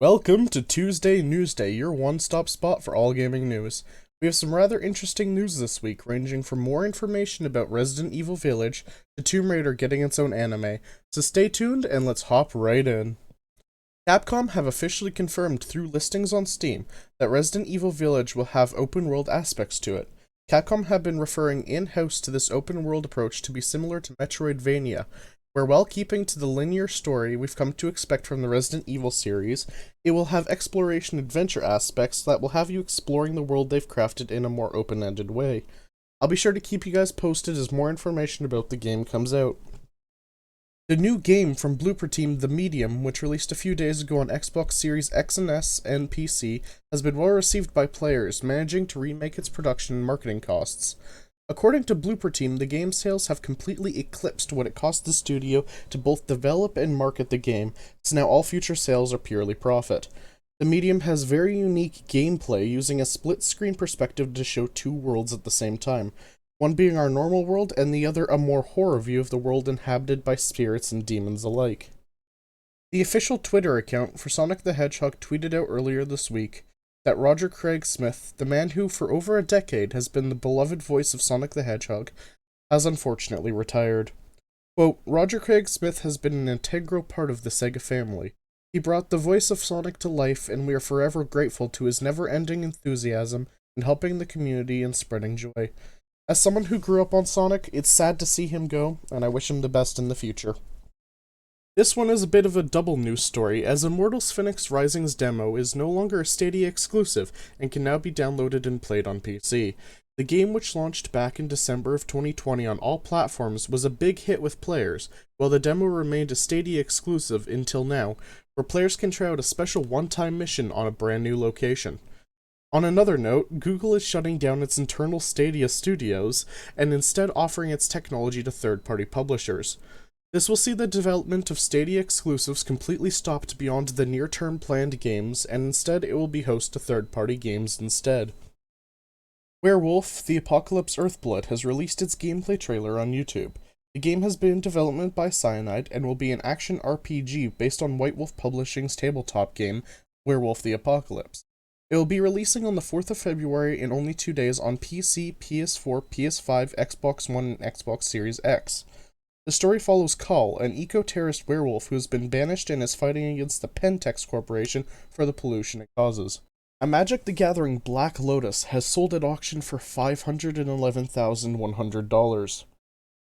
Welcome to Tuesday Newsday, your one-stop spot for all gaming news. We have some rather interesting news this week, ranging from more information about Resident Evil Village to Tomb Raider getting its own anime, so stay tuned and let's hop right in. Capcom have officially confirmed through listings on Steam that Resident Evil Village will have open-world aspects to it. Capcom have been referring in-house to this open-world approach to be similar to Metroidvania, where while keeping to the linear story we've come to expect from the Resident Evil series, it will have exploration adventure aspects that will have you exploring the world they've crafted in a more open-ended way. I'll be sure to keep you guys posted as more information about the game comes out. The new game from Blooper Team, The Medium, which released a few days ago on Xbox Series X and S and PC, has been well received by players, managing to remake its production and marketing costs. According to Blooper Team, the game sales have completely eclipsed what it cost the studio to both develop and market the game, so now all future sales are purely profit. The Medium has very unique gameplay, using a split-screen perspective to show two worlds at the same time, one being our normal world and the other a more horror view of the world inhabited by spirits and demons alike. The official Twitter account for Sonic the Hedgehog tweeted out earlier this week that Roger Craig Smith, the man who for over a decade has been the beloved voice of Sonic the Hedgehog, has unfortunately retired. Quote, Roger Craig Smith has been an integral part of the Sega family. He brought the voice of Sonic to life, and we are forever grateful to his never-ending enthusiasm in helping the community and spreading joy. As someone who grew up on Sonic, it's sad to see him go, and I wish him the best in the future. This one is a bit of a double news story, as Immortals Phoenix Rising's demo is no longer a Stadia exclusive and can now be downloaded and played on PC. The game, which launched back in December of 2020 on all platforms, was a big hit with players, while the demo remained a Stadia exclusive until now, where players can try out a special one-time mission on a brand new location. On another note, Google is shutting down its internal Stadia studios and instead offering its technology to third-party publishers. This will see the development of Stadia exclusives completely stopped beyond the near-term planned games, and instead it will be host to third-party games instead. Werewolf: The Apocalypse Earthblood has released its gameplay trailer on YouTube. The game has been in development by Cyanide and will be an action RPG based on White Wolf Publishing's tabletop game, Werewolf: The Apocalypse. It will be releasing on the 4th of February in only 2 days on PC, PS4, PS5, Xbox One, and Xbox Series X. The story follows Call, an eco-terrorist werewolf who has been banished and is fighting against the Pentex Corporation for the pollution it causes. A Magic the Gathering Black Lotus has sold at auction for $511,100.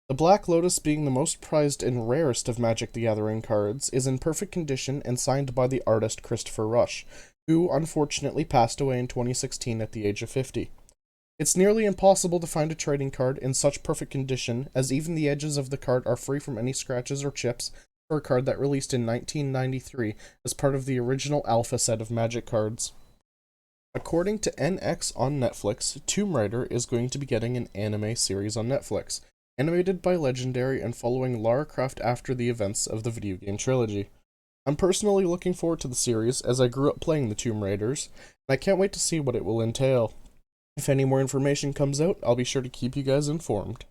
The Black Lotus, being the most prized and rarest of Magic the Gathering cards, is in perfect condition and signed by the artist Christopher Rush, who unfortunately passed away in 2016 at the age of 50. It's nearly impossible to find a trading card in such perfect condition, as even the edges of the card are free from any scratches or chips, for a card that released in 1993 as part of the original Alpha set of Magic cards. According to NX on Netflix, Tomb Raider is going to be getting an anime series on Netflix, animated by Legendary and following Lara Croft after the events of the video game trilogy. I'm personally looking forward to the series, as I grew up playing the Tomb Raiders, and I can't wait to see what it will entail. If any more information comes out, I'll be sure to keep you guys informed.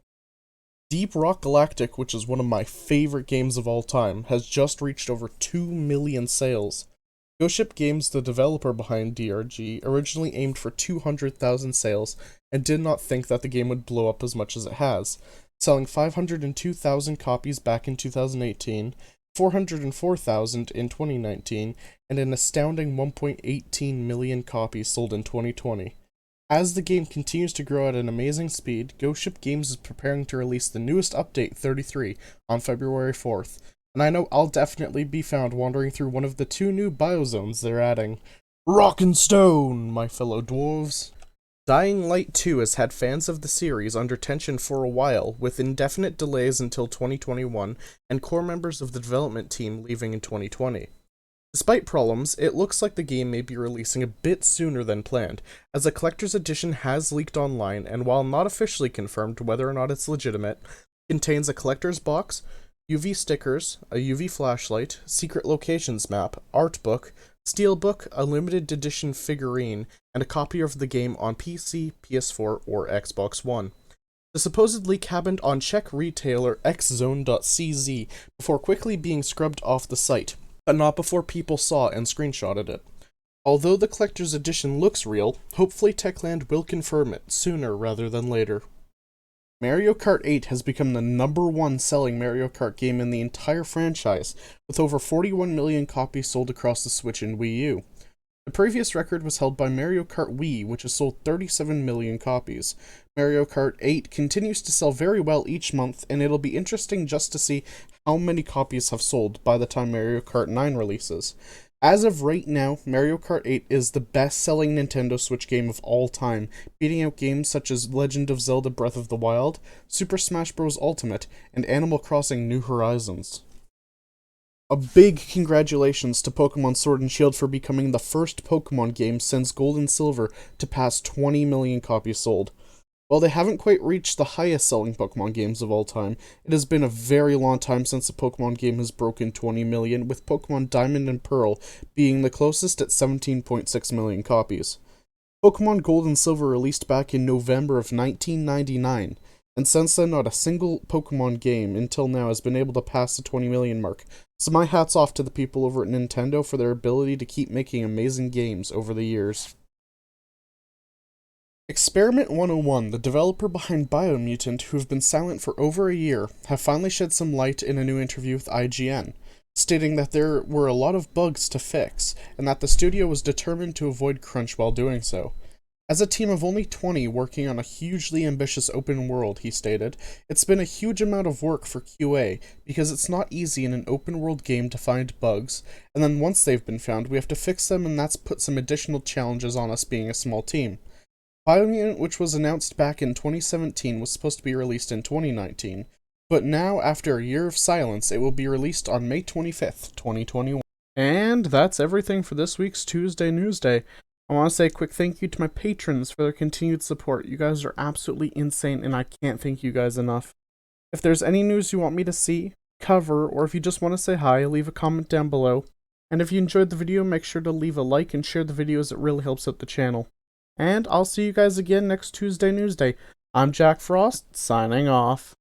Deep Rock Galactic, which is one of my favorite games of all time, has just reached over 2 million sales. Ghost Ship Games, the developer behind DRG, originally aimed for 200,000 sales and did not think that the game would blow up as much as it has, selling 502,000 copies back in 2018, 404,000 in 2019, and an astounding 1.18 million copies sold in 2020. As the game continues to grow at an amazing speed, Ghost Ship Games is preparing to release the newest update, 33, on February 4th, and I know I'll definitely be found wandering through one of the 2 new biozones they're adding. Rock and Stone, my fellow dwarves! Dying Light 2 has had fans of the series under tension for a while, with indefinite delays until 2021, and core members of the development team leaving in 2020. Despite problems, it looks like the game may be releasing a bit sooner than planned, as a collector's edition has leaked online, and while not officially confirmed whether or not it's legitimate, contains a collector's box, UV stickers, a UV flashlight, secret locations map, art book, steelbook, a limited edition figurine, and a copy of the game on PC, PS4, or Xbox One. The supposed leak happened on Czech retailer xzone.cz before quickly being scrubbed off the site. but not before people saw and screenshotted it. Although the collector's edition looks real, hopefully Techland will confirm it sooner rather than later. Mario Kart 8 has become the #1 selling Mario Kart game in the entire franchise, with over 41 million copies sold across the Switch and Wii U. The previous record was held by Mario Kart Wii, which has sold 37 million copies. Mario Kart 8 continues to sell very well each month, and it'll be interesting just to see how many copies have sold by the time Mario Kart 9 releases. As of right now, Mario Kart 8 is the best-selling Nintendo Switch game of all time, beating out games such as Legend of Zelda Breath of the Wild, Super Smash Bros. Ultimate, and Animal Crossing New Horizons. A big congratulations to Pokemon Sword and Shield for becoming the first Pokemon game since Gold and Silver to pass 20 million copies sold. While they haven't quite reached the highest selling Pokemon games of all time, it has been a very long time since a Pokemon game has broken 20 million, with Pokemon Diamond and Pearl being the closest at 17.6 million copies. Pokemon Gold and Silver released back in November of 1999, and since then not a single Pokemon game until now has been able to pass the 20 million mark, so my hat's off to the people over at Nintendo for their ability to keep making amazing games over the years. Experiment 101, the developer behind Biomutant, who have been silent for over a year, have finally shed some light in a new interview with IGN, stating that there were a lot of bugs to fix, and that the studio was determined to avoid crunch while doing so. As a team of only 20 working on a hugely ambitious open world, he stated, it's been a huge amount of work for QA, because it's not easy in an open world game to find bugs, and then once they've been found, we have to fix them, and that's put some additional challenges on us being a small team. Biomutant, which was announced back in 2017, was supposed to be released in 2019, but now, after a year of silence, it will be released on May 25th, 2021. And that's everything for this week's Tuesday Newsday. I want to say a quick thank you to my patrons for their continued support. You guys are absolutely insane, and I can't thank you guys enough. If there's any news you want me to see, cover, or if you just want to say hi, leave a comment down below. And if you enjoyed the video, make sure to leave a like and share the video as it really helps out the channel. And I'll see you guys again next Tuesday Newsday. I'm Jack Frost, signing off.